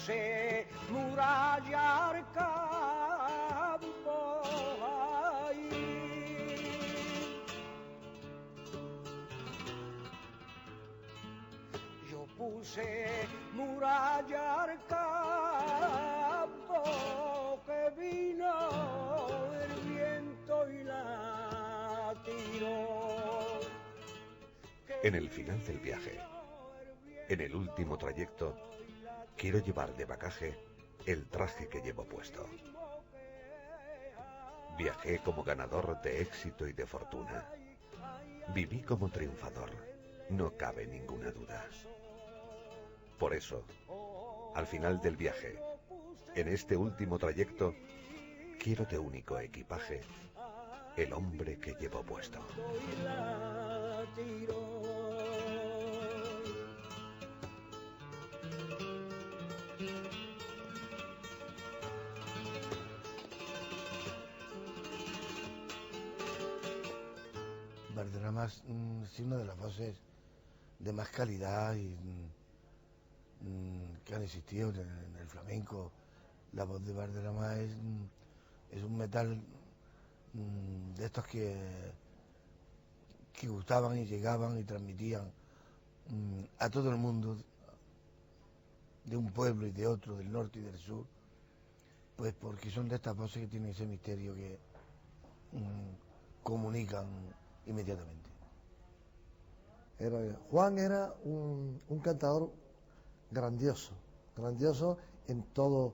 puse murallar campo ahí. Yo puse murallar campo, que vino el viento y la tiró. En el final del viaje, en el último trayecto, quiero llevar de bagaje el traje que llevo puesto. Viajé como ganador de éxito y de fortuna. Viví como triunfador, no cabe ninguna duda. Por eso, al final del viaje, en este último trayecto, quiero de único equipaje el hombre que llevo puesto. Valderrama es una de las voces de más calidad y que han existido en el flamenco. La voz de Valderrama es un metal de estos que gustaban y llegaban y transmitían a todo el mundo, de un pueblo y de otro, del norte y del sur, pues porque son de estas voces que tienen ese misterio que comunican inmediatamente. Juan era un cantador grandioso en todos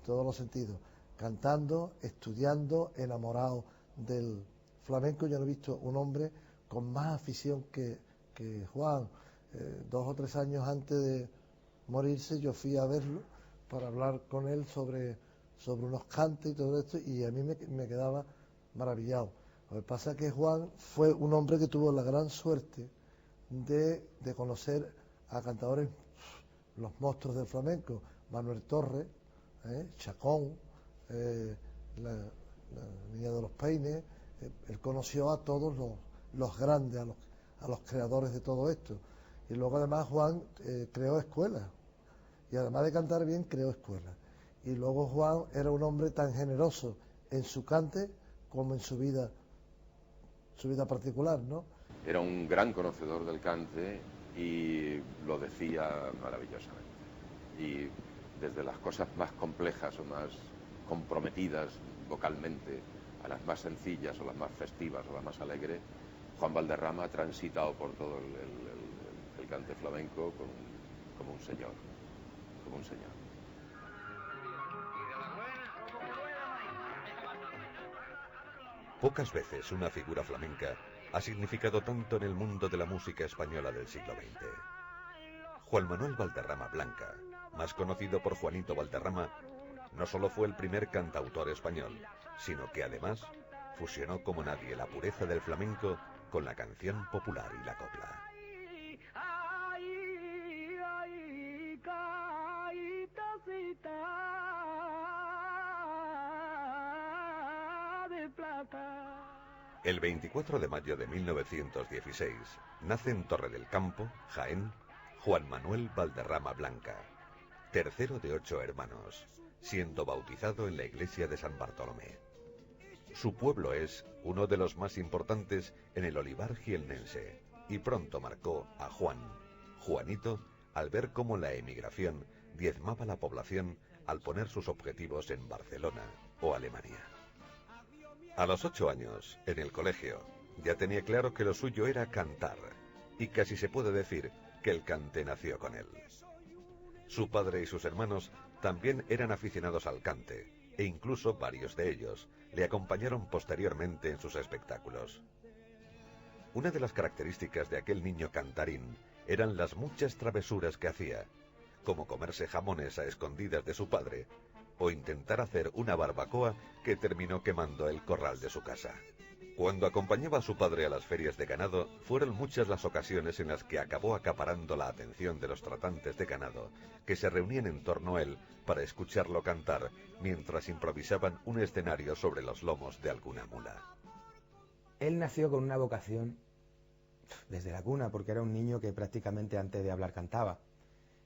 los sentidos, cantando, estudiando, enamorado del flamenco. Yo no he visto un hombre con más afición que Juan. 2 o 3 años antes de morirse yo fui a verlo para hablar con él sobre unos cantes y todo esto, y a mí me quedaba maravillado. Lo que pasa es que Juan fue un hombre que tuvo la gran suerte de conocer a cantadores, los monstruos del flamenco, Manuel Torres, Chacón, la Niña de los Peines. Él conoció a todos los grandes, a los creadores de todo esto. Y luego además Juan creó escuelas, y además de cantar bien creó escuelas. Y luego Juan era un hombre tan generoso en su cante como en su vida particular, ¿no? Era un gran conocedor del cante y lo decía maravillosamente. Y desde las cosas más complejas o más comprometidas vocalmente a las más sencillas o las más festivas o las más alegres, Juan Valderrama ha transitado por todo el cante flamenco como un señor, como un señor. Pocas veces una figura flamenca ha significado tanto en el mundo de la música española del siglo XX. Juan Manuel Valderrama Blanca, más conocido por Juanito Valderrama, no solo fue el primer cantautor español, sino que además fusionó como nadie la pureza del flamenco con la canción popular y la copla. El 24 de mayo de 1916 nace en Torre del Campo, Jaén, Juan Manuel Valderrama Blanca, tercero de 8 hermanos, siendo bautizado en la iglesia de San Bartolomé. Su pueblo es uno de los más importantes en el olivar jiennense y pronto marcó a Juanito, al ver cómo la emigración diezmaba la población al poner sus objetivos en Barcelona o Alemania. A los 8 años, en el colegio, ya tenía claro que lo suyo era cantar, y casi se puede decir que el cante nació con él. Su padre y sus hermanos también eran aficionados al cante, e incluso varios de ellos le acompañaron posteriormente en sus espectáculos. Una de las características de aquel niño cantarín eran las muchas travesuras que hacía, como comerse jamones a escondidas de su padre, o intentar hacer una barbacoa que terminó quemando el corral de su casa. Cuando acompañaba a su padre a las ferias de ganado, fueron muchas las ocasiones en las que acabó acaparando la atención de los tratantes de ganado, que se reunían en torno a él para escucharlo cantar, mientras improvisaban un escenario sobre los lomos de alguna mula. Él nació con una vocación desde la cuna, porque era un niño que prácticamente antes de hablar cantaba.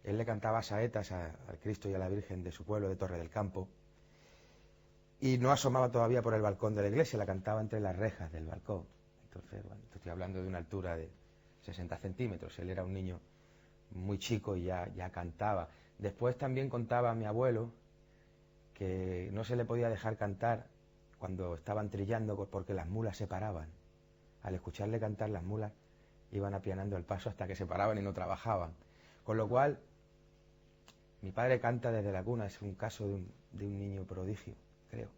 Él le cantaba saetas al Cristo y a la Virgen de su pueblo, de Torre del Campo, y no asomaba todavía por el balcón de la iglesia, la cantaba entre las rejas del balcón. Entonces, bueno, estoy hablando de una altura de 60 centímetros. Él era un niño muy chico y ya cantaba. Después también contaba a mi abuelo que no se le podía dejar cantar cuando estaban trillando porque las mulas se paraban. Al escucharle cantar, las mulas iban apianando el paso hasta que se paraban y no trabajaban. Con lo cual, mi padre canta desde la cuna, es un caso de un niño prodigio, creo.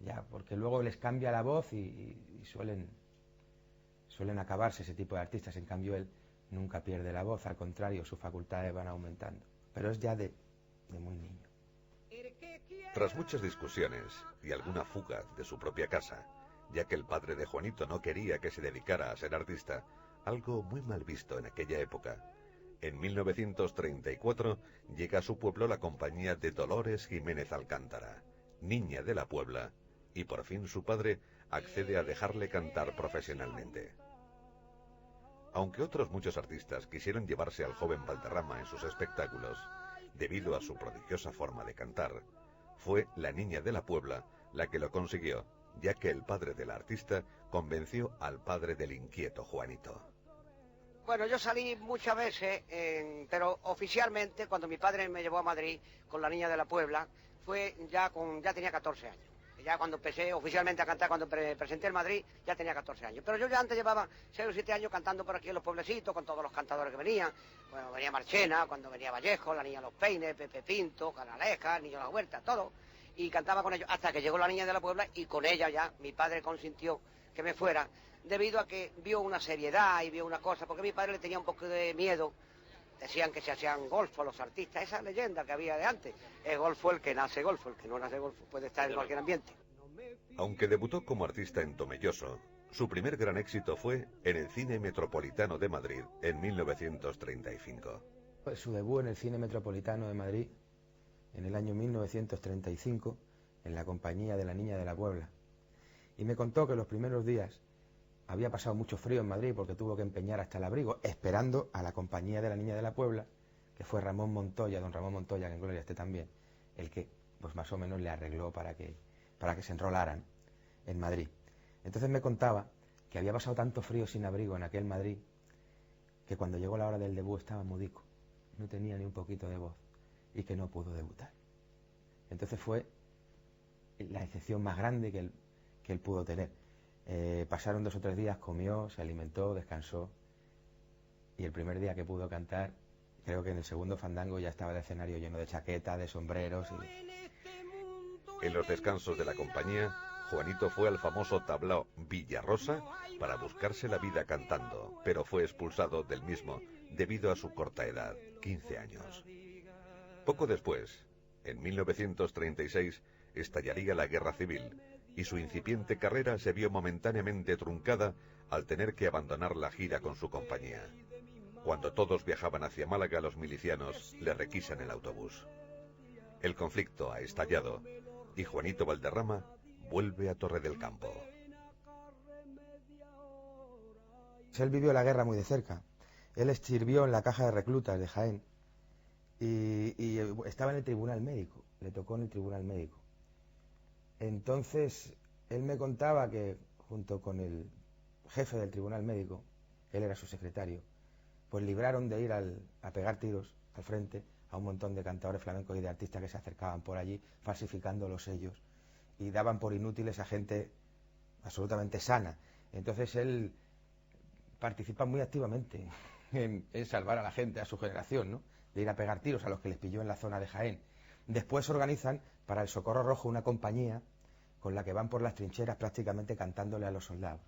Ya, porque luego les cambia la voz y suelen acabarse ese tipo de artistas. En cambio, él nunca pierde la voz, al contrario, sus facultades van aumentando. Pero es ya de muy niño. Tras muchas discusiones y alguna fuga de su propia casa, ya que el padre de Juanito no quería que se dedicara a ser artista, algo muy mal visto en aquella época, en 1934 llega a su pueblo la compañía de Dolores Jiménez Alcántara, niña de la Puebla, y por fin su padre accede a dejarle cantar profesionalmente. Aunque otros muchos artistas quisieron llevarse al joven Valderrama en sus espectáculos, debido a su prodigiosa forma de cantar, fue la niña de la Puebla la que lo consiguió, ya que el padre del artista convenció al padre del inquieto Juanito. Bueno, yo salí muchas veces, pero oficialmente cuando mi padre me llevó a Madrid con la niña de la Puebla, fue ya tenía 14 años. Ya cuando empecé oficialmente a cantar, cuando presenté en Madrid, ya tenía 14 años. Pero yo ya antes llevaba 6 o 7 años cantando por aquí en los pueblecitos, con todos los cantadores que venían. Bueno, venía Marchena, cuando venía Vallejo, la niña de los Peines, Pepe Pinto, Canaleja, el niño de la Huerta, todo. Y cantaba con ellos hasta que llegó la niña de la Puebla y con ella ya mi padre consintió que me fuera, debido a que vio una seriedad y vio una cosa, porque mi padre le tenía un poco de miedo. Decían que se hacían golfo los artistas, esa leyenda que había de antes. Es golfo el que nace golfo, el que no nace golfo puede estar en cualquier ambiente. Aunque debutó como artista en Tomelloso, su primer gran éxito fue en el Cine Metropolitano de Madrid en 1935. Su debut en el Cine Metropolitano de Madrid en el año 1935 en la compañía de la Niña de la Puebla. Y me contó que los primeros días había pasado mucho frío en Madrid porque tuvo que empeñar hasta el abrigo, esperando a la compañía de la Niña de la Puebla, que fue Ramón Montoya, don Ramón Montoya, que en gloria esté también, el que pues más o menos le arregló para que se enrolaran en Madrid. Entonces me contaba que había pasado tanto frío sin abrigo en aquel Madrid, que cuando llegó la hora del debut estaba mudico, no tenía ni un poquito de voz, y que no pudo debutar. Entonces fue la excepción más grande que él pudo tener. Pasaron 2 o 3 días, comió, se alimentó, descansó, y el primer día que pudo cantar, creo que en el segundo fandango ya estaba el escenario lleno de chaquetas, de sombreros. En los descansos de la compañía, Juanito fue al famoso tablao Villarrosa para buscarse la vida cantando, pero fue expulsado del mismo debido a su corta edad, 15 años. Poco después, en 1936, estallaría la Guerra Civil, y su incipiente carrera se vio momentáneamente truncada al tener que abandonar la gira con su compañía. Cuando todos viajaban hacia Málaga, los milicianos le requisan el autobús. El conflicto ha estallado y Juanito Valderrama vuelve a Torre del Campo. Él vivió la guerra muy de cerca. Él sirvió en la caja de reclutas de Jaén y estaba en el tribunal médico, le tocó en el tribunal médico. Entonces, él me contaba que junto con el jefe del tribunal médico, él era su secretario, pues libraron de ir a pegar tiros al frente a un montón de cantadores flamencos y de artistas que se acercaban por allí falsificando los sellos y daban por inútiles a gente absolutamente sana. Entonces él participa muy activamente en salvar a la gente, a su generación, ¿no? De ir a pegar tiros a los que les pilló en la zona de Jaén. Después organizan para el Socorro Rojo una compañía con la que van por las trincheras prácticamente cantándole a los soldados.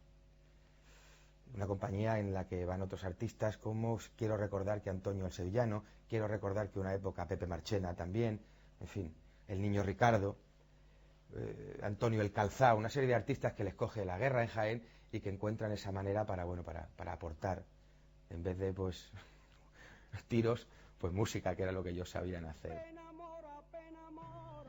Una compañía en la que van otros artistas como, quiero recordar que Antonio el Sevillano, quiero recordar que una época Pepe Marchena también, en fin, el Niño Ricardo, Antonio el Calzao, una serie de artistas que les coge la guerra en Jaén y que encuentran esa manera para aportar, en vez de pues tiros, pues música, que era lo que ellos sabían hacer.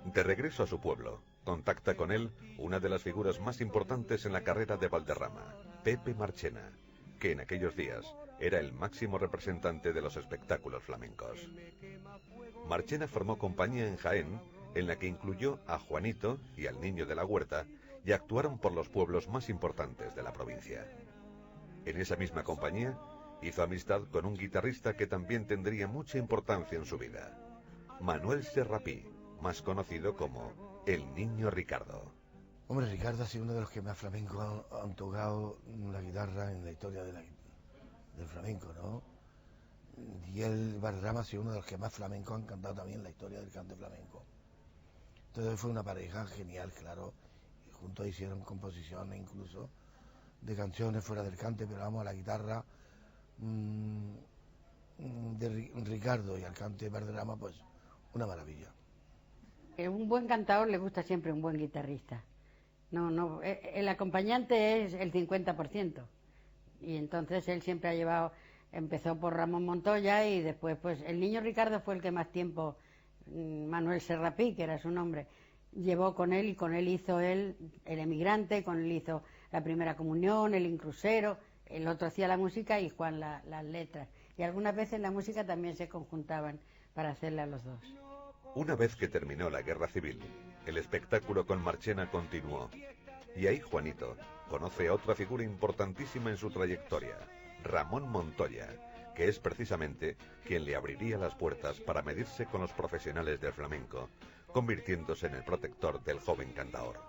De regreso a su pueblo, contacta con él una de las figuras más importantes en la carrera de Valderrama, Pepe Marchena, que en aquellos días era el máximo representante de los espectáculos flamencos. Marchena formó compañía en Jaén, en la que incluyó a Juanito y al Niño de la Huerta, y actuaron por los pueblos más importantes de la provincia. En esa misma compañía hizo amistad con un guitarrista que también tendría mucha importancia en su vida, Manuel Serrapí, más conocido como el Niño Ricardo. Hombre, Ricardo ha sido uno de los que más flamenco han tocado la guitarra en la historia del flamenco, ¿no? Y el Valderrama ha sido uno de los que más flamenco han cantado también en la historia del cante flamenco. Entonces fue una pareja genial, claro, y juntos hicieron composiciones incluso de canciones fuera del cante, pero vamos, a la guitarra de Ricardo y al cante de Valderrama, pues una maravilla. Un buen cantador le gusta siempre un buen guitarrista. No, el acompañante es el 50%. Y entonces él siempre empezó por Ramón Montoya y después, pues, el Niño Ricardo fue el que más tiempo, Manuel Serrapí, que era su nombre, llevó con él, y con él hizo El Emigrante, con él hizo La Primera Comunión, El Incrusero, el otro hacía la música y Juan las letras. Y algunas veces la música también se conjuntaban para hacerla los dos. Una vez que terminó la guerra civil, el espectáculo con Marchena continuó. Y ahí Juanito conoce a otra figura importantísima en su trayectoria, Ramón Montoya, que es precisamente quien le abriría las puertas para medirse con los profesionales del flamenco, convirtiéndose en el protector del joven cantaor.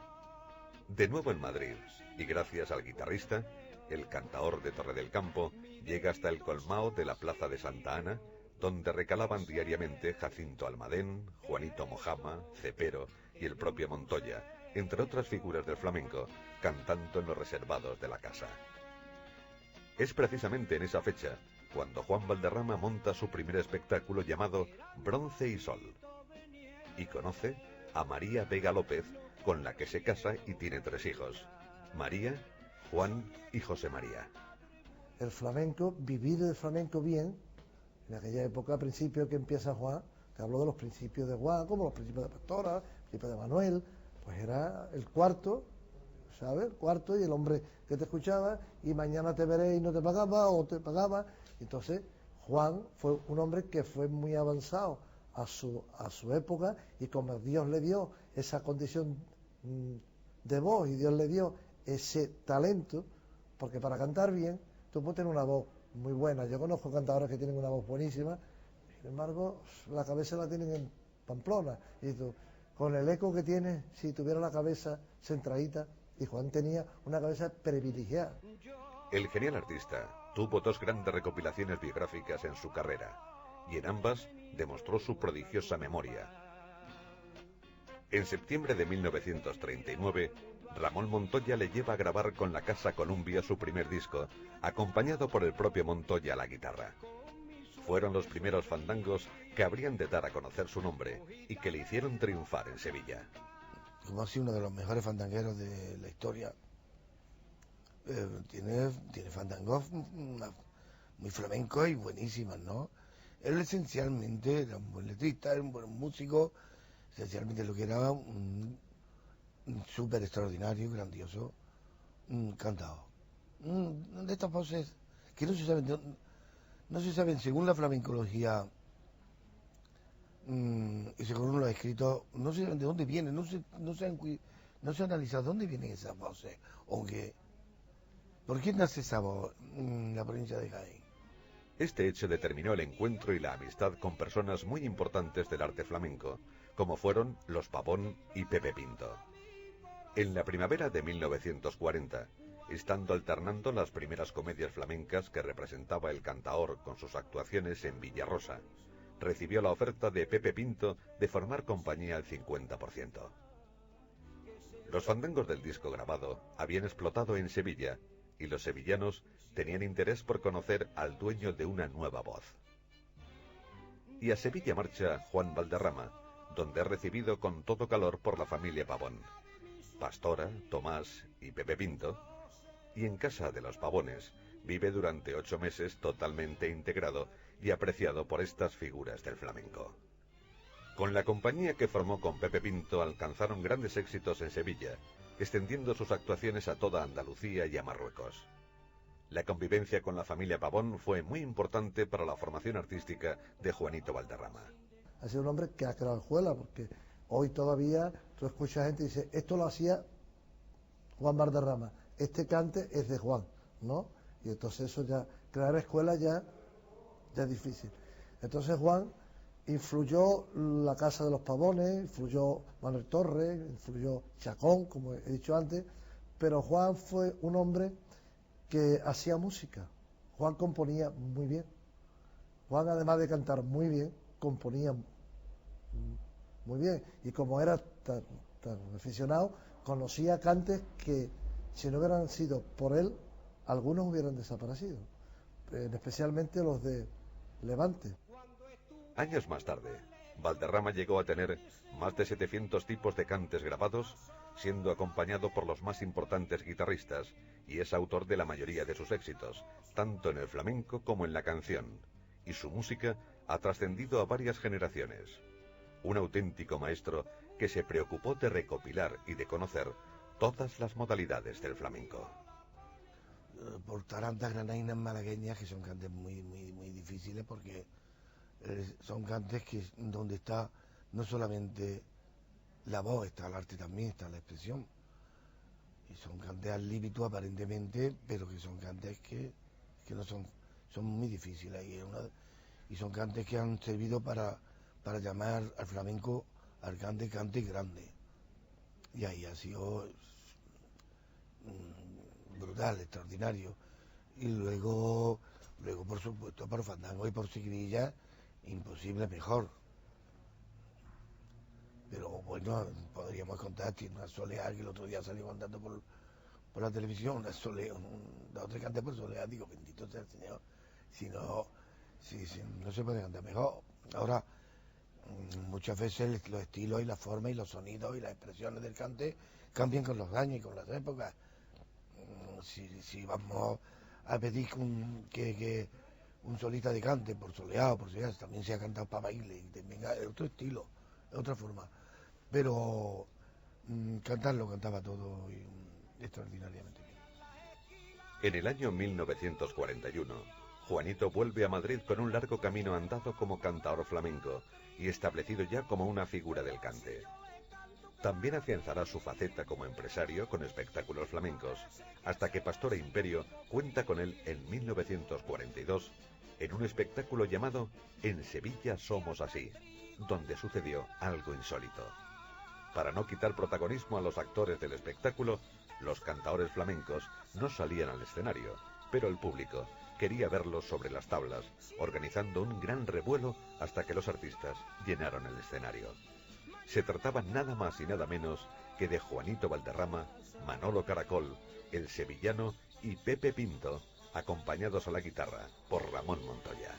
De nuevo en Madrid, y gracias al guitarrista, el cantaor de Torre del Campo llega hasta el colmao de la Plaza de Santa Ana, donde recalaban diariamente Jacinto Almadén, Juanito Mojama, Cepero y el propio Montoya, entre otras figuras del flamenco, cantando en los reservados de la casa. Es precisamente en esa fecha cuando Juan Valderrama monta su primer espectáculo llamado Bronce y Sol, y conoce a María Vega López, con la que se casa y tiene 3 hijos, María, Juan y José María. El flamenco, vivir el flamenco bien, en aquella época, a principio que empieza Juan, te hablo de los principios de Juan, como los principios de Pastora, los principios de Manuel, pues era el cuarto, ¿sabes? El cuarto y el hombre que te escuchaba, y mañana te veré y no te pagaba, o te pagaba. Entonces, Juan fue un hombre que fue muy avanzado a su época, y como Dios le dio esa condición de voz y Dios le dio ese talento, porque para cantar bien, tú puedes tener una voz muy buena. Yo conozco cantadores que tienen una voz buenísima, sin embargo, la cabeza la tienen en Pamplona. Y tú, con el eco que tiene, si tuviera la cabeza centradita, y Juan tenía una cabeza privilegiada. El genial artista tuvo 2 grandes recopilaciones biográficas en su carrera, y en ambas demostró su prodigiosa memoria. En septiembre de 1939, Ramón Montoya le lleva a grabar con la Casa Columbia su primer disco, acompañado por el propio Montoya a la guitarra. Fueron los primeros fandangos que habrían de dar a conocer su nombre y que le hicieron triunfar en Sevilla. Como ha sido uno de los mejores fandangueros de la historia, tiene fandangos muy flamencos y buenísimas, ¿no? Él esencialmente era un buen letrista, era un buen músico, esencialmente lo que era un súper extraordinario, grandioso cantador. De estas voces que no se saben según la flamencología y según los escritos, no se saben de dónde vienen, no se ha analizado dónde vienen esas voces, ¿por qué nace esa voz en la provincia de Jaén? Este hecho determinó el encuentro y la amistad con personas muy importantes del arte flamenco, como fueron los Pavón y Pepe Pinto. En la primavera de 1940, estando alternando las primeras comedias flamencas que representaba el cantaor con sus actuaciones en Villarrosa, recibió la oferta de Pepe Pinto de formar compañía al 50%. Los fandangos del disco grabado habían explotado en Sevilla, y los sevillanos tenían interés por conocer al dueño de una nueva voz. Y a Sevilla marcha Juan Valderrama, donde es recibido con todo calor por la familia Pavón, Pastora, Tomás y Pepe Pinto, y en casa de los Pavones vive durante 8 meses totalmente integrado y apreciado por estas figuras del flamenco. Con la compañía que formó con Pepe Pinto alcanzaron grandes éxitos en Sevilla, extendiendo sus actuaciones a toda Andalucía y a Marruecos. La convivencia con la familia Pavón fue muy importante para la formación artística de Juanito Valderrama. Ha sido un hombre que ha creado escuela, porque hoy todavía tú escuchas gente y dice, esto lo hacía Juan Valderrama, este cante es de Juan, ¿no? Y entonces eso ya, crear escuela ya es difícil. Entonces Juan influyó la Casa de los Pavones, influyó Manuel Torres, influyó Chacón, como he dicho antes, pero Juan fue un hombre que hacía música. Juan componía muy bien. Juan, además de cantar muy bien, componía muy bien. Y como era tan aficionado, conocía cantes que, si no hubieran sido por él, algunos hubieran desaparecido, especialmente los de Levante. Años más tarde, Valderrama llegó a tener más de 700 tipos de cantes grabados, siendo acompañado por los más importantes guitarristas, y es autor de la mayoría de sus éxitos, tanto en el flamenco como en la canción, y su música ha trascendido a varias generaciones. Un auténtico maestro que se preocupó de recopilar y de conocer todas las modalidades del flamenco. Por tarantas granainas malagueñas, que son cantes muy difíciles, porque son cantes que donde está no solamente la voz, está el arte también, está la expresión. Y son cantes al líbito aparentemente, pero que son cantes que no son muy difíciles. Y son cantes que han servido para llamar al flamenco al cante grande. Y ahí ha sido brutal, extraordinario. Y luego por supuesto, por fandango y por sigrilla, imposible mejor. Pero bueno, podríamos contar, tiene una soleá que el otro día salió cantando por la televisión, una soleá, dos o tres cantes por soleá, digo, bendito sea el Señor, si no se puede cantar mejor. Ahora, muchas veces los estilos y la forma y los sonidos y las expresiones del cante cambian con los años y con las épocas. Si vamos a pedir que un solista de cante por soleado, por soleado, también se ha cantado para baile, y también es otro estilo, es otra forma. Pero cantarlo cantaba todo extraordinariamente bien. En el año 1941, Juanito vuelve a Madrid con un largo camino andado como cantaor flamenco y establecido ya como una figura del cante. También afianzará su faceta como empresario con espectáculos flamencos, hasta que Pastora Imperio cuenta con él en 1942 en un espectáculo llamado En Sevilla Somos Así, donde sucedió algo insólito. Para no quitar protagonismo a los actores del espectáculo, los cantaores flamencos no salían al escenario, pero el público quería verlos sobre las tablas, organizando un gran revuelo hasta que los artistas llenaron el escenario. Se trataba nada más y nada menos que de Juanito Valderrama, Manolo Caracol, El Sevillano y Pepe Pinto, acompañados a la guitarra por Ramón Montoya.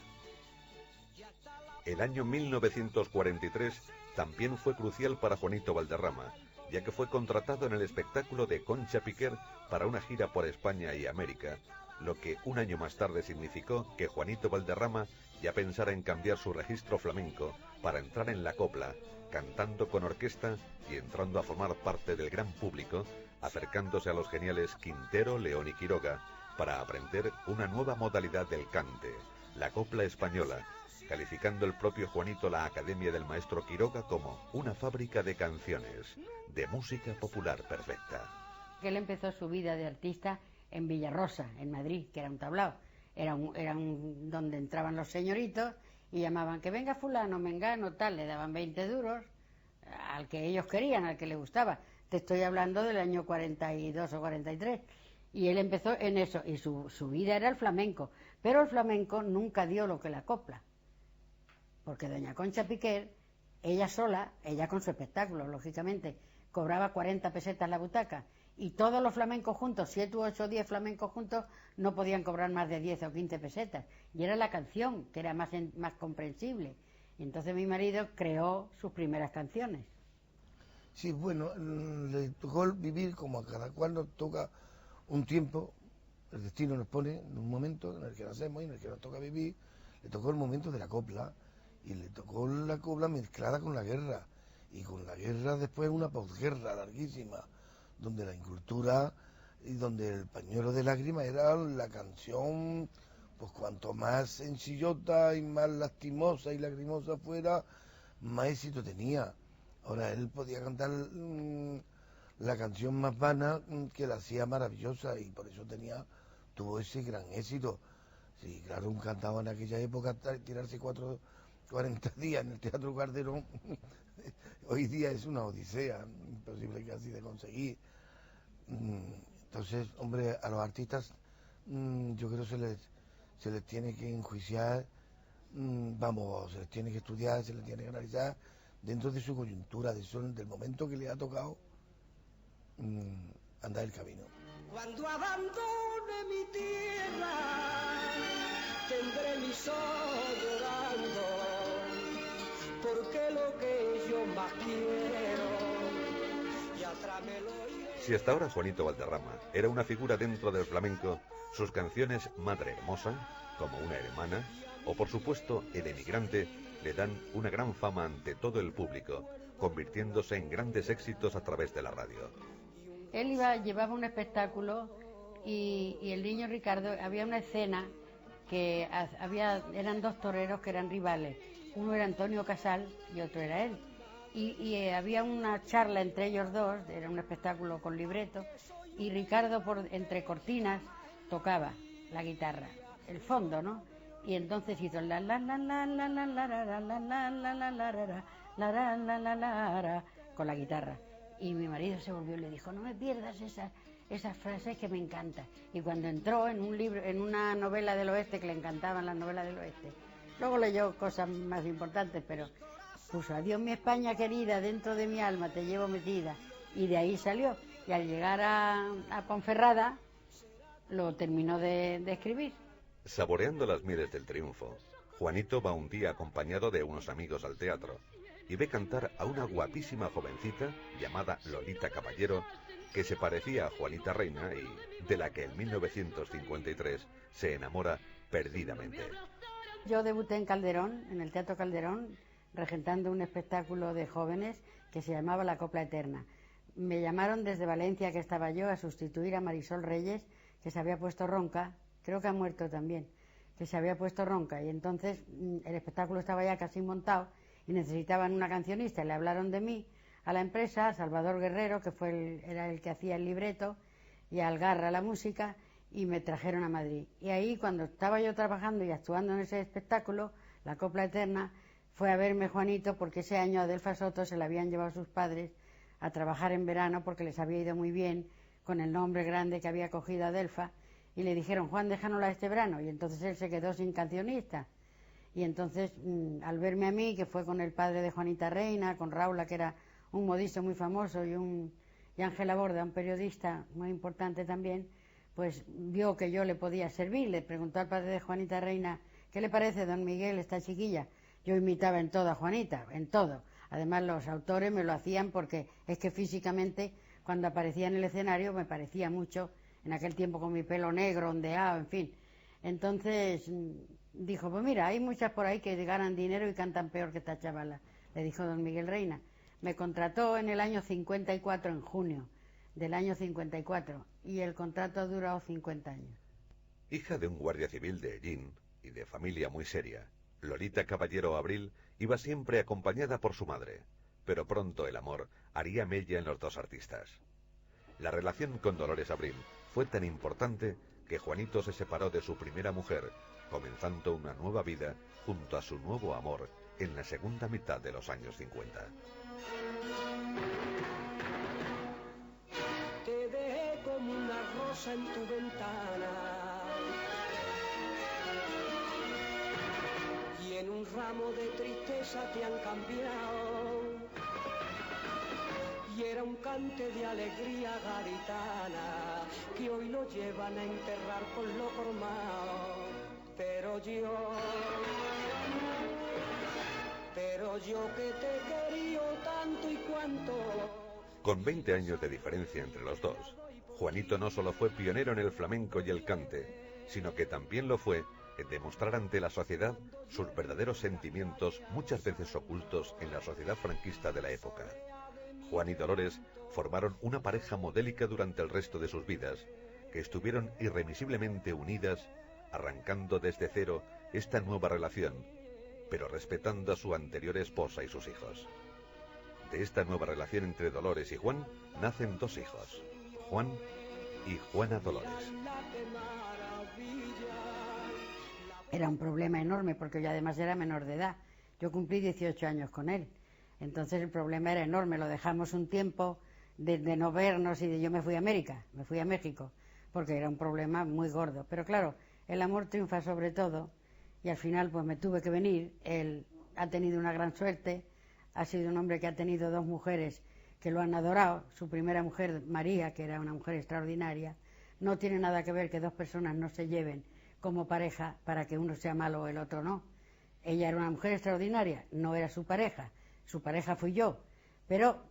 El año 1943 también fue crucial para Juanito Valderrama, ya que fue contratado en el espectáculo de Concha Piquer para una gira por España y América, lo que un año más tarde significó que Juanito Valderrama ya pensara en cambiar su registro flamenco para entrar en la copla, cantando con orquesta y entrando a formar parte del gran público, acercándose a los geniales Quintero, León y Quiroga para aprender una nueva modalidad del cante, la copla española, calificando el propio Juanito la Academia del Maestro Quiroga como una fábrica de canciones, de música popular perfecta. Él empezó su vida de artista en Villarrosa, en Madrid, que era un tablao. Era donde entraban los señoritos y llamaban que venga fulano, mengano, tal, le daban 20 duros al que ellos querían, al que les gustaba. Te estoy hablando del año 42 o 43. Y él empezó en eso, y su vida era el flamenco. Pero el flamenco nunca dio lo que la copla. Porque doña Concha Piquer, ella sola, ella con su espectáculo, lógicamente, cobraba 40 pesetas la butaca. Y todos los flamencos juntos, 7, 8, 10 flamencos juntos, no podían cobrar más de 10 o 15 pesetas. Y era la canción, que era más comprensible. Y entonces mi marido creó sus primeras canciones. Sí, bueno, le tocó vivir como a cada cual nos toca un tiempo. El destino nos pone en un momento en el que nacemos y en el que nos toca vivir. Le tocó el momento de la copla, y le tocó la copla mezclada con la guerra, y con la guerra después una posguerra larguísima, donde la incultura y donde el pañuelo de lágrimas era la canción, pues cuanto más sencillota y más lastimosa y lagrimosa fuera, más éxito tenía. Ahora él podía cantar la canción más vana, que la hacía maravillosa, y por eso tuvo ese gran éxito. Sí, claro, un cantaba en aquella época, tirarse 40 días en el Teatro Calderón, hoy día es una odisea, imposible casi de conseguir. Entonces, hombre, a los artistas yo creo que se les tiene que enjuiciar, se les tiene que estudiar, se les tiene que analizar dentro de su coyuntura, del momento que le ha tocado andar el camino. Cuando abandone mi tierra, tendré mis ojos llorando, porque lo que yo más quiero, y atrás me lo iré. Si hasta ahora Juanito Valderrama era una figura dentro del flamenco, sus canciones Madre Hermosa, Como una hermana, o por supuesto El emigrante, le dan una gran fama ante todo el público, convirtiéndose en grandes éxitos a través de la radio. Él llevaba un espectáculo y el niño Ricardo, había una escena que eran dos toreros que eran rivales. Uno era Antonio Casal y otro era él. Y había una charla entre ellos dos, era un espectáculo con libreto, y Ricardo entre cortinas tocaba la guitarra, el fondo, ¿no? Y entonces hizo la la la la la la la la la la la la la la la la con la guitarra. Y mi marido se volvió y le dijo, no me pierdas esas frases que me encantan. Y cuando entró en un libro, en una novela del oeste, que le encantaban las novelas del oeste, luego leyó cosas más importantes, pero puso adiós mi España querida, dentro de mi alma te llevo metida. Y de ahí salió. Y al llegar a Ponferrada, lo terminó de escribir. Saboreando las mieles del triunfo, Juanito va un día acompañado de unos amigos al teatro y ve cantar a una guapísima jovencita llamada Lolita Caballero, que se parecía a Juanita Reina y de la que en 1953 se enamora perdidamente. Yo debuté en Calderón, en el Teatro Calderón, regentando un espectáculo de jóvenes que se llamaba La Copla Eterna. Me llamaron desde Valencia, que estaba yo, a sustituir a Marisol Reyes, que se había puesto ronca, creo que ha muerto también, que se había puesto ronca, y entonces el espectáculo estaba ya casi montado y necesitaban una cancionista. Le hablaron de mí a la empresa, a Salvador Guerrero, que era el que hacía el libreto, y a Algarra la música, y me trajeron a Madrid. Y ahí, cuando estaba yo trabajando y actuando en ese espectáculo, La Copla Eterna, fue a verme Juanito, porque ese año a Adelfa Soto se la habían llevado sus padres a trabajar en verano, porque les había ido muy bien con el nombre grande que había cogido Adelfa, y le dijeron, Juan, déjanosla este verano, y entonces él se quedó sin cancionista. Y entonces, al verme a mí, que fue con el padre de Juanita Reina, con Raula, que era un modisto muy famoso, y Ángela Borda, un periodista muy importante también, pues vio que yo le podía servir. Le preguntó al padre de Juanita Reina, ¿qué le parece, don Miguel, esta chiquilla? Yo imitaba en todo a Juanita, en todo. Además, los autores me lo hacían porque es que físicamente, cuando aparecía en el escenario, me parecía mucho, en aquel tiempo con mi pelo negro, ondeado, en fin. Entonces dijo, pues mira, hay muchas por ahí que ganan dinero y cantan peor que esta chavala, le dijo don Miguel Reina. Me contrató en el año 54, en junio del año 54, y el contrato ha durado 50 años. Hija de un guardia civil de Hellín y de familia muy seria, Lolita Caballero Abril iba siempre acompañada por su madre, pero pronto el amor haría mella en los dos artistas. La relación con Dolores Abril fue tan importante que Juanito se separó de su primera mujer, comenzando una nueva vida junto a su nuevo amor en la segunda mitad de los años 50. Te dejé como una rosa en tu ventana, y en un ramo de tristeza te han cambiado, y era un cante de alegría gaditana que hoy lo llevan a enterrar con lo formado. Pero yo que te quería tanto y cuanto. Con 20 años de diferencia entre los dos, Juanito no solo fue pionero en el flamenco y el cante, sino que también lo fue en demostrar ante la sociedad sus verdaderos sentimientos, muchas veces ocultos en la sociedad franquista de la época. Juan y Dolores formaron una pareja modélica durante el resto de sus vidas, que estuvieron irremisiblemente unidas, arrancando desde cero esta nueva relación, pero respetando a su anterior esposa y sus hijos. De esta nueva relación entre Dolores y Juan nacen dos hijos, Juan y Juana Dolores. Era un problema enorme porque yo además era menor de edad. Yo cumplí 18 años con él. Entonces el problema era enorme. Lo dejamos un tiempo de no vernos y yo me fui a América, me fui a México, porque era un problema muy gordo. Pero claro, el amor triunfa sobre todo y al final pues me tuve que venir. Él ha tenido una gran suerte, ha sido un hombre que ha tenido dos mujeres que lo han adorado. Su primera mujer, María, que era una mujer extraordinaria. No tiene nada que ver que dos personas no se lleven como pareja para que uno sea malo o el otro no. Ella era una mujer extraordinaria, no era su pareja fui yo, pero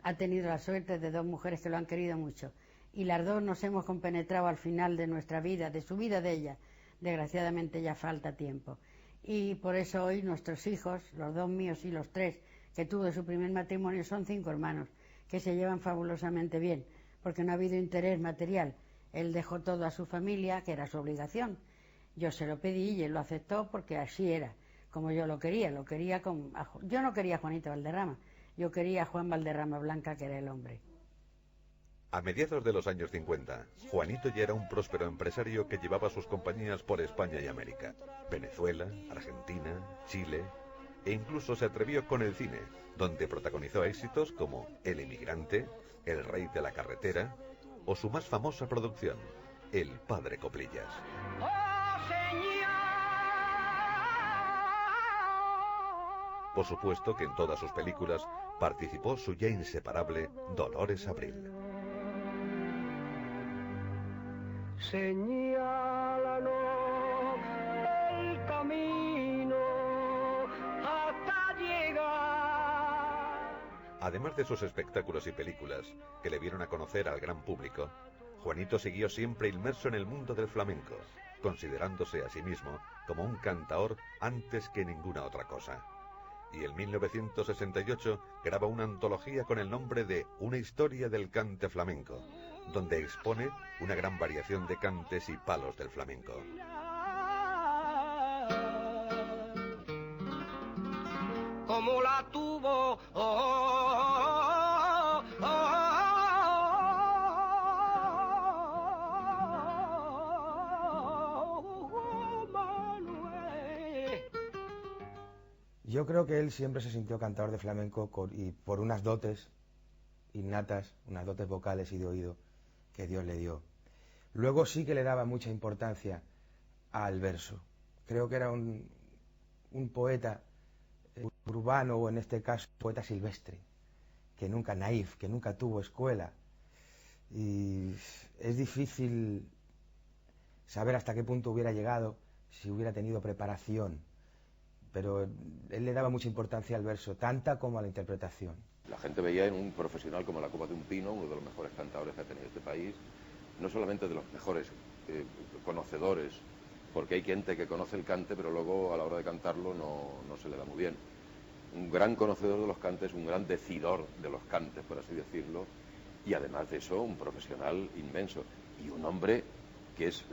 ha tenido la suerte de dos mujeres que lo han querido mucho y las dos nos hemos compenetrado al final de nuestra vida, de su vida de ella. Desgraciadamente ya falta tiempo y por eso hoy nuestros hijos, los dos míos y los tres que tuvo de su primer matrimonio, son 5 hermanos que se llevan fabulosamente bien porque no ha habido interés material. Él dejó todo a su familia, que era su obligación. Yo se lo pedí y él lo aceptó porque así era, como yo lo quería. Yo no quería a Juanito Valderrama, yo quería a Juan Valderrama Blanca, que era el hombre. A mediados de los años 50, Juanito ya era un próspero empresario que llevaba sus compañías por España y América, Venezuela, Argentina, Chile, e incluso se atrevió con el cine, donde protagonizó éxitos como El Emigrante, El Rey de la Carretera, o su más famosa producción, El Padre Coplillas. Por supuesto que en todas sus películas participó su ya inseparable Dolores Abril. Señálanos el camino hasta llegar. Además de sus espectáculos y películas, que le vieron a conocer al gran público, Juanito siguió siempre inmerso en el mundo del flamenco, considerándose a sí mismo como un cantaor antes que ninguna otra cosa. Y en 1968 graba una antología con el nombre de Una historia del cante flamenco, donde expone una gran variación de cantes y palos del flamenco. Como la tuvo Manuel. Yo creo que él siempre se sintió cantador de flamenco y por unas dotes innatas, unas dotes vocales y de oído que Dios le dio. Luego sí que le daba mucha importancia al verso. Creo que era un poeta urbano, o en este caso poeta silvestre, que nunca naif, que nunca tuvo escuela. Y es difícil saber hasta qué punto hubiera llegado si hubiera tenido preparación. Pero él le daba mucha importancia al verso, tanta como a la interpretación. La gente veía en un profesional como la copa de un pino, uno de los mejores cantadores que ha tenido este país, no solamente de los mejores conocedores, porque hay gente que conoce el cante, pero luego a la hora de cantarlo no se le da muy bien. Un gran conocedor de los cantes, un gran decidor de los cantes, por así decirlo, y además de eso, un profesional inmenso, y un hombre que es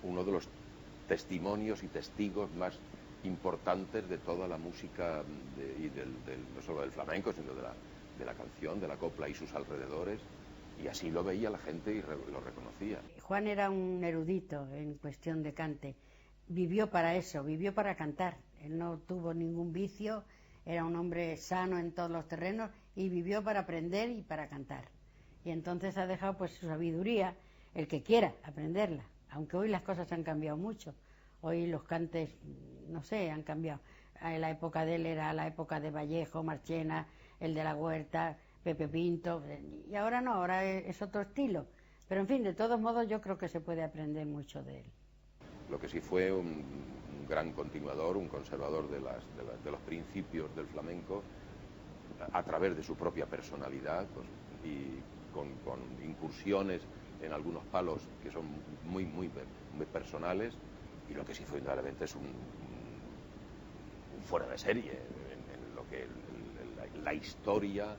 uno de los testimonios y testigos más importantes de toda la música no solo del flamenco, sino de la canción, de la copla y sus alrededores, y así lo veía la gente y lo reconocía. Juan era un erudito en cuestión de cante, vivió para eso, vivió para cantar, él no tuvo ningún vicio, era un hombre sano en todos los terrenos y vivió para aprender y para cantar. Y entonces ha dejado pues su sabiduría, el que quiera aprenderla, aunque hoy las cosas han cambiado mucho. Hoy los cantes, no sé, han cambiado. En la época de él era la época de Vallejo, Marchena, el de la Huerta, Pepe Pinto, y ahora no, ahora es otro estilo. Pero en fin, de todos modos yo creo que se puede aprender mucho de él. Lo que sí fue un gran continuador, un conservador de los principios del flamenco, a través de su propia personalidad, pues, y con incursiones en algunos palos que son muy personales. Y lo que sí fue indudablemente es un fuera de serie en lo que la historia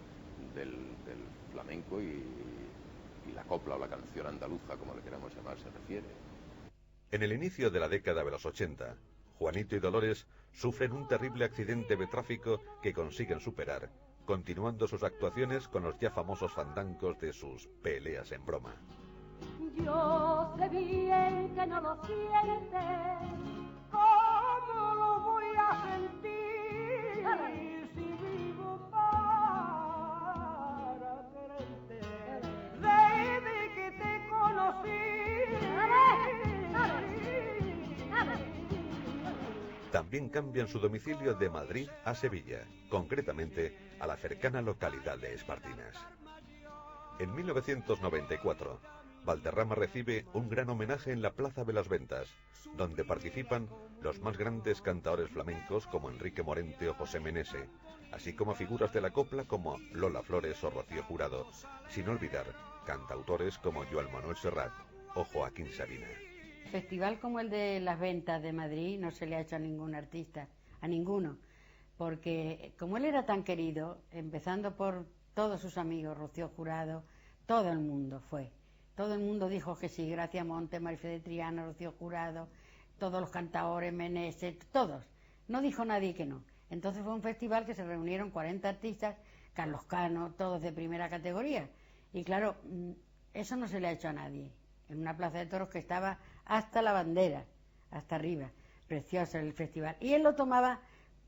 del flamenco y la copla o la canción andaluza, como le queramos llamar, se refiere. En el inicio de la década de los 80, Juanito y Dolores sufren un terrible accidente de tráfico que consiguen superar, continuando sus actuaciones con los ya famosos fandangos de sus peleas en broma. Yo sé bien que no lo sientes, ¿cómo lo voy a sentir si vivo para quererte? Desde que te conocí. También cambian su domicilio de Madrid a Sevilla, concretamente a la cercana localidad de Espartinas. En 1994, Valderrama recibe un gran homenaje en la Plaza de las Ventas, donde participan los más grandes cantadores flamencos como Enrique Morente o José Menese, así como figuras de la copla como Lola Flores o Rocío Jurado, sin olvidar cantautores como Joan Manuel Serrat o Joaquín Sabina. Festival como el de las Ventas de Madrid no se le ha hecho a ningún artista, a ninguno, porque como él era tan querido, empezando por todos sus amigos, Rocío Jurado, todo el mundo fue. Todo el mundo dijo que sí, Gracia Monte, Marifé de Triana, Rocío Jurado, todos los cantadores, Meneses, todos. No dijo nadie que no. Entonces fue un festival que se reunieron 40 artistas, Carlos Cano, todos de primera categoría. Y claro, eso no se le ha hecho a nadie. En una plaza de toros que estaba hasta la bandera, hasta arriba. Precioso el festival. Y él lo tomaba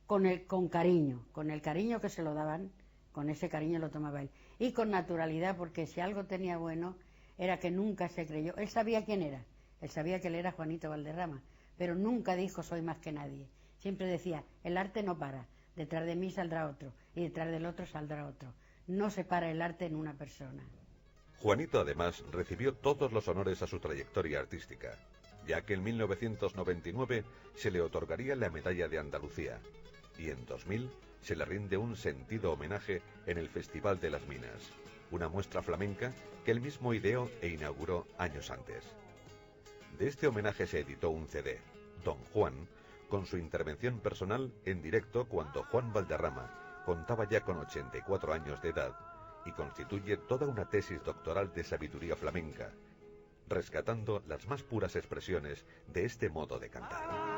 con cariño, con el cariño que se lo daban, con ese cariño lo tomaba él. Y con naturalidad, porque si algo tenía bueno, era que nunca se creyó. Él sabía quién era, él sabía que él era Juanito Valderrama, pero nunca dijo soy más que nadie. Siempre decía, el arte no para, detrás de mí saldrá otro, y detrás del otro saldrá otro. No se para el arte en una persona. Juanito además recibió todos los honores a su trayectoria artística, ya que en 1999 se le otorgaría la Medalla de Andalucía y en 2000 se le rinde un sentido homenaje en el Festival de las Minas, una muestra flamenca que él mismo ideó e inauguró años antes. De este homenaje se editó un CD, Don Juan, con su intervención personal en directo cuando Juan Valderrama contaba ya con 84 años de edad y constituye toda una tesis doctoral de sabiduría flamenca, rescatando las más puras expresiones de este modo de cantar.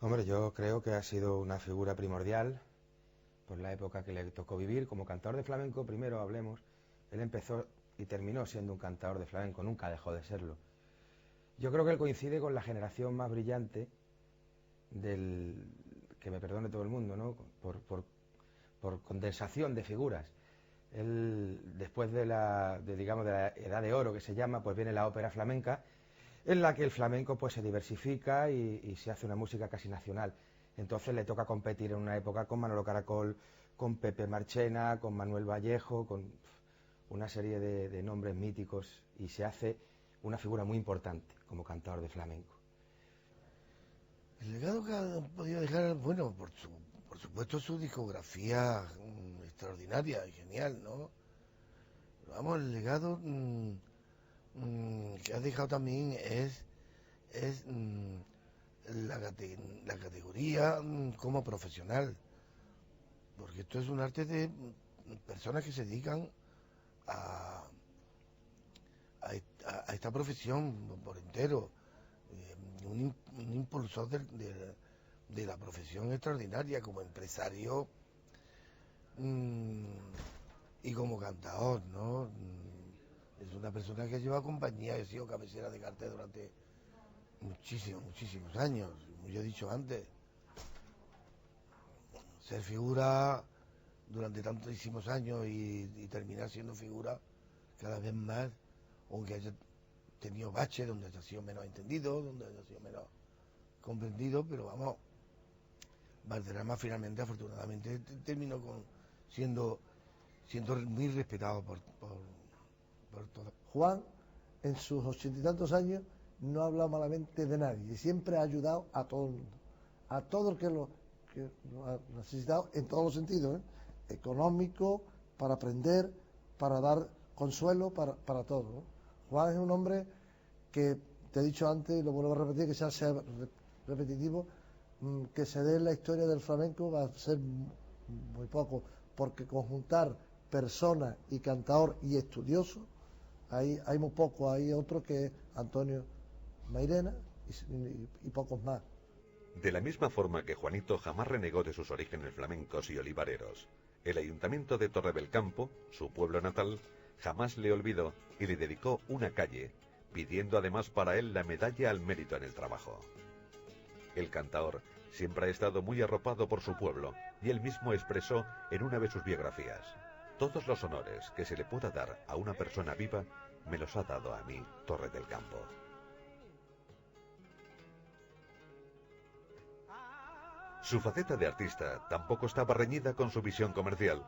Hombre, yo creo que ha sido una figura primordial por la época que le tocó vivir. Como cantador de flamenco, primero hablemos, él empezó y terminó siendo un cantador de flamenco, nunca dejó de serlo. Yo creo que él coincide con la generación más brillante del, que me perdone todo el mundo, ¿no? Por condensación de figuras. Él, después de la edad de oro que se llama, pues viene la ópera flamenca, en la que el flamenco pues se diversifica y se hace una música casi nacional. Entonces le toca competir en una época con Manolo Caracol, con Pepe Marchena, con Manuel Vallejo, con una serie de nombres míticos, y se hace una figura muy importante como cantador de flamenco. El legado que ha podido dejar, bueno, por supuesto su discografía extraordinaria y genial, ¿no? Vamos, el legado que ha dejado también es la categoría como profesional, porque esto es un arte de personas que se dedican a esta profesión por entero, un impulsor de la profesión extraordinaria como empresario y como cantador, ¿no? Es una persona que lleva compañía, he sido cabecera de cartel durante muchísimos años, como yo he dicho antes. Ser figura durante tantísimos años y terminar siendo figura cada vez más, aunque haya tenido baches donde haya sido menos entendido, donde haya sido menos comprendido, pero vamos, Valderrama finalmente, afortunadamente, terminó siendo muy respetado por todos. Juan en sus 80 y tantos años, no ha hablado malamente de nadie y siempre ha ayudado a todo el mundo, a todo el que lo ha necesitado en todos los sentidos, económico, para aprender, para dar consuelo, para todo, ¿no? Juan es un hombre que, te he dicho antes y lo vuelvo a repetir, que sea repetitivo, que se dé en la historia del flamenco va a ser muy poco, porque conjuntar persona y cantador y estudioso, hay muy poco. Hay otro que es Antonio Mairena y pocos más. De la misma forma que Juanito jamás renegó de sus orígenes flamencos y olivareros, el Ayuntamiento de Torredembarra, su pueblo natal, jamás le olvidó y le dedicó una calle, pidiendo además para él la medalla al mérito en el trabajo. El cantaor siempre ha estado muy arropado por su pueblo y él mismo expresó en una de sus biografías: todos los honores que se le pueda dar a una persona viva me los ha dado a mí Torre del Campo. Su faceta de artista tampoco estaba reñida con su visión comercial,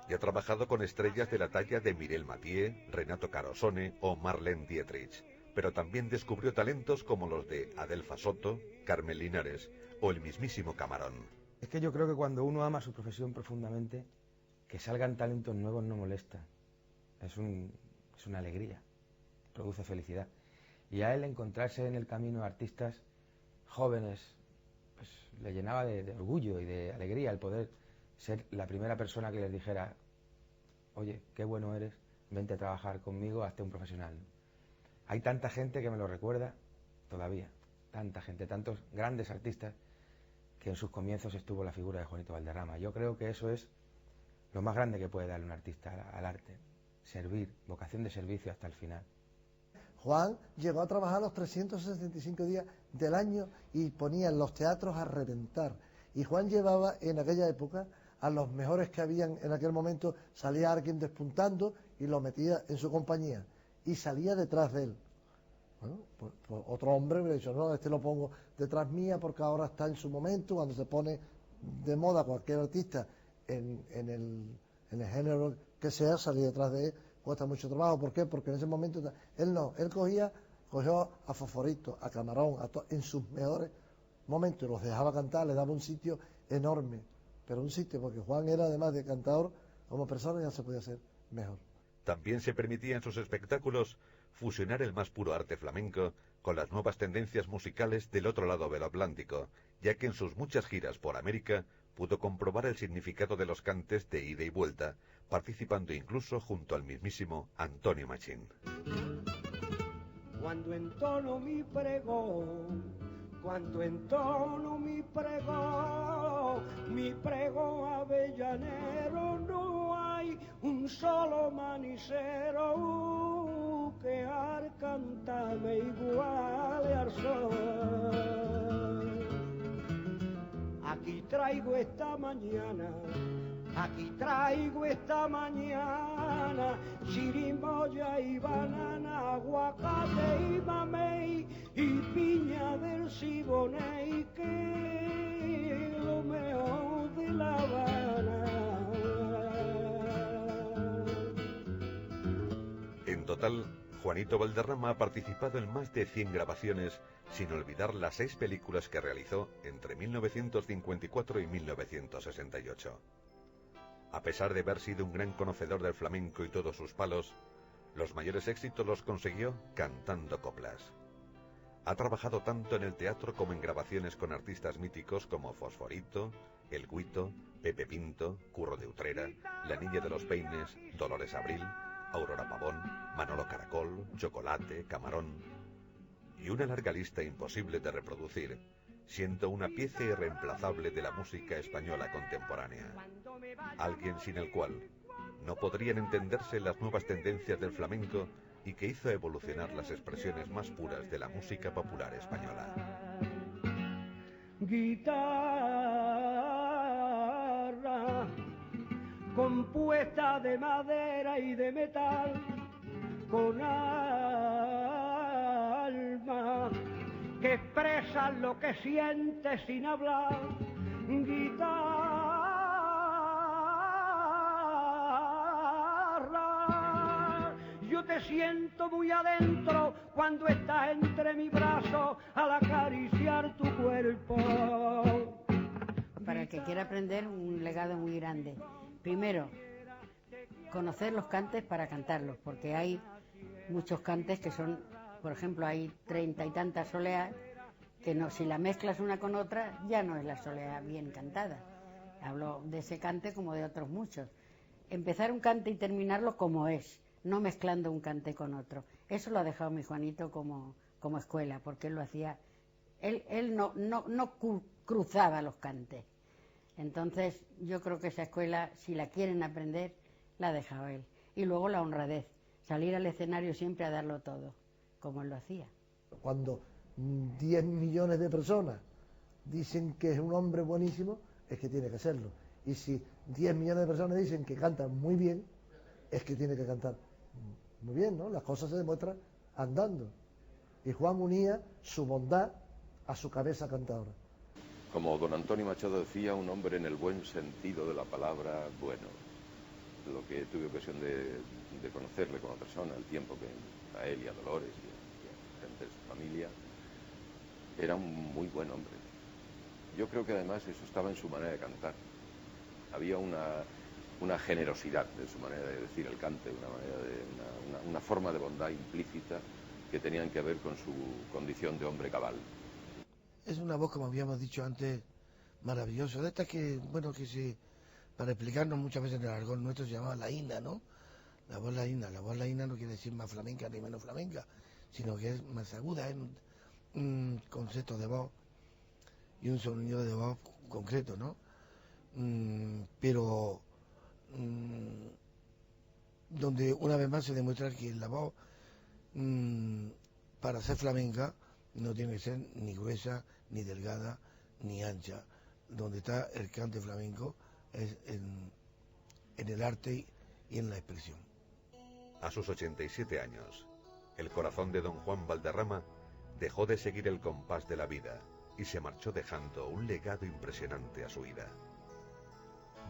y ha trabajado con estrellas de la talla de Mireille Mathieu, Renato Carosone o Marlene Dietrich, pero también descubrió talentos como los de Adelfa Soto, Carmen Linares o el mismísimo Camarón. Es que yo creo que cuando uno ama su profesión profundamente, que salgan talentos nuevos no molesta. Es una alegría, produce felicidad. Y a él encontrarse en el camino de artistas jóvenes, pues le llenaba de orgullo y de alegría el poder ser la primera persona que les dijera: oye, qué bueno eres, vente a trabajar conmigo, hazte un profesional. Hay tanta gente que me lo recuerda todavía, tanta gente, tantos grandes artistas, que en sus comienzos estuvo la figura de Juanito Valderrama. Yo creo que eso es lo más grande que puede darle un artista al arte, servir, vocación de servicio hasta el final. Juan llegó a trabajar los 365 días del año y ponía en los teatros a reventar. Y Juan llevaba en aquella época a los mejores que habían en aquel momento, salía alguien despuntando y lo metía en su compañía y salía detrás de él. Bueno, pues otro hombre me dijo: no, este lo pongo detrás mía porque ahora está en su momento. Cuando se pone de moda cualquier artista en el género que sea, salir detrás de él cuesta mucho trabajo. ¿Por qué? Porque en ese momento él cogió a Fosforito, a Camarón, en sus mejores momentos, los dejaba cantar, le daba un sitio enorme, pero un sitio, porque Juan era, además de cantador, como persona ya se podía hacer mejor. También se permitía en sus espectáculos fusionar el más puro arte flamenco con las nuevas tendencias musicales del otro lado del Atlántico, ya que en sus muchas giras por América pudo comprobar el significado de los cantes de ida y vuelta, participando incluso junto al mismísimo Antonio Machín. Cuando entono mi pregón, cuando entono mi pregón avellanero, no hay un solo manicero que al cantarme igual al sol. Aquí traigo esta mañana chirimoya y banana, aguacate y mamey y piña del Siboney, que es lo mejor de La Habana. En total, Juanito Valderrama ha participado en más de 100 grabaciones, sin olvidar las 6 películas que realizó entre 1954 y 1968. A pesar de haber sido un gran conocedor del flamenco y todos sus palos, los mayores éxitos los consiguió cantando coplas. Ha trabajado tanto en el teatro como en grabaciones con artistas míticos como Fosforito, El Guito, Pepe Pinto, Curro de Utrera, La Niña de los Peines, Dolores Abril, Aurora Pavón, Manolo Caracol, Chocolate, Camarón y una larga lista imposible de reproducir, siendo una pieza irreemplazable de la música española contemporánea. Alguien sin el cual no podrían entenderse las nuevas tendencias del flamenco y que hizo evolucionar las expresiones más puras de la música popular española. Guitarra compuesta de madera y de metal, con alma que expresa lo que siente sin hablar. Guitarra, yo te siento muy adentro cuando estás entre mis brazos al acariciar tu cuerpo. Para el que quiera aprender, un legado muy grande. Primero, conocer los cantes para cantarlos, porque hay muchos cantes que son, por ejemplo, hay 30 y tantas soleas que no, si la mezclas una con otra, ya no es la solea bien cantada. Hablo de ese cante como de otros muchos. Empezar un cante y terminarlo como es, no mezclando un cante con otro. Eso lo ha dejado mi Juanito como escuela, porque él lo hacía. Él no cruzaba los cantes. Entonces, yo creo que esa escuela, si la quieren aprender, la ha dejado él. Y luego la honradez, salir al escenario siempre a darlo todo, como él lo hacía. Cuando 10 millones de personas dicen que es un hombre buenísimo, es que tiene que serlo. Y si 10 millones de personas dicen que canta muy bien, es que tiene que cantar muy bien, ¿no? Las cosas se demuestran andando. Y Juan unía su bondad a su cabeza cantadora. Como don Antonio Machado decía, un hombre en el buen sentido de la palabra bueno. Lo que tuve ocasión de conocerle como persona, el tiempo que a él y a Dolores y a gente de su familia, era un muy buen hombre. Yo creo que además eso estaba en su manera de cantar. Había una generosidad en su manera de decir el cante, una forma de bondad implícita que tenían que ver con su condición de hombre cabal. Es una voz, como habíamos dicho antes, maravillosa. De estas que, bueno, para explicarnos muchas veces en el argot nuestro se llamaba laína, ¿no? La voz laína. La voz laína no quiere decir más flamenca ni menos flamenca, sino que es más aguda, es un concepto de voz y un sonido de voz concreto, ¿no? Pero donde una vez más se demuestra que la voz para ser flamenca no tiene que ser ni gruesa, ni delgada, ni ancha. Donde está el cante flamenco es en el arte y en la expresión. A sus 87 años, el corazón de don Juan Valderrama dejó de seguir el compás de la vida y se marchó dejando un legado impresionante a su ida.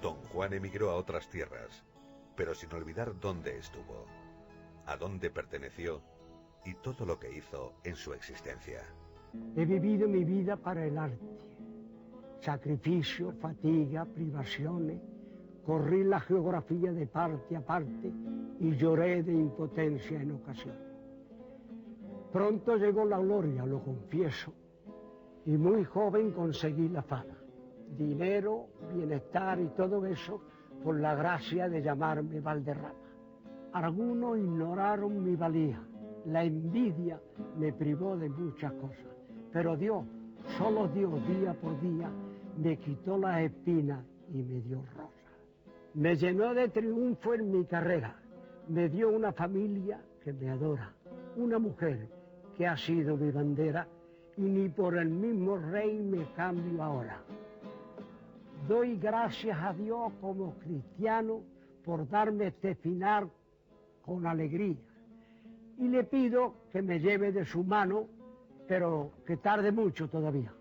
Don Juan emigró a otras tierras, pero sin olvidar dónde estuvo, a dónde perteneció y todo lo que hizo en su existencia. He vivido mi vida para el arte. Sacrificio, fatiga, privaciones. Corrí la geografía de parte a parte y lloré de impotencia en ocasiones. Pronto llegó la gloria, lo confieso, y muy joven conseguí la fama. Dinero, bienestar y todo eso por la gracia de llamarme Valderrama. Algunos ignoraron mi valía. La envidia me privó de muchas cosas, pero Dios, solo Dios, día por día, me quitó las espinas y me dio rosas. Me llenó de triunfo en mi carrera, me dio una familia que me adora, una mujer que ha sido mi bandera y ni por el mismo rey me cambio ahora. Doy gracias a Dios como cristiano por darme este final con alegría. Y le pido que me lleve de su mano, pero que tarde mucho todavía.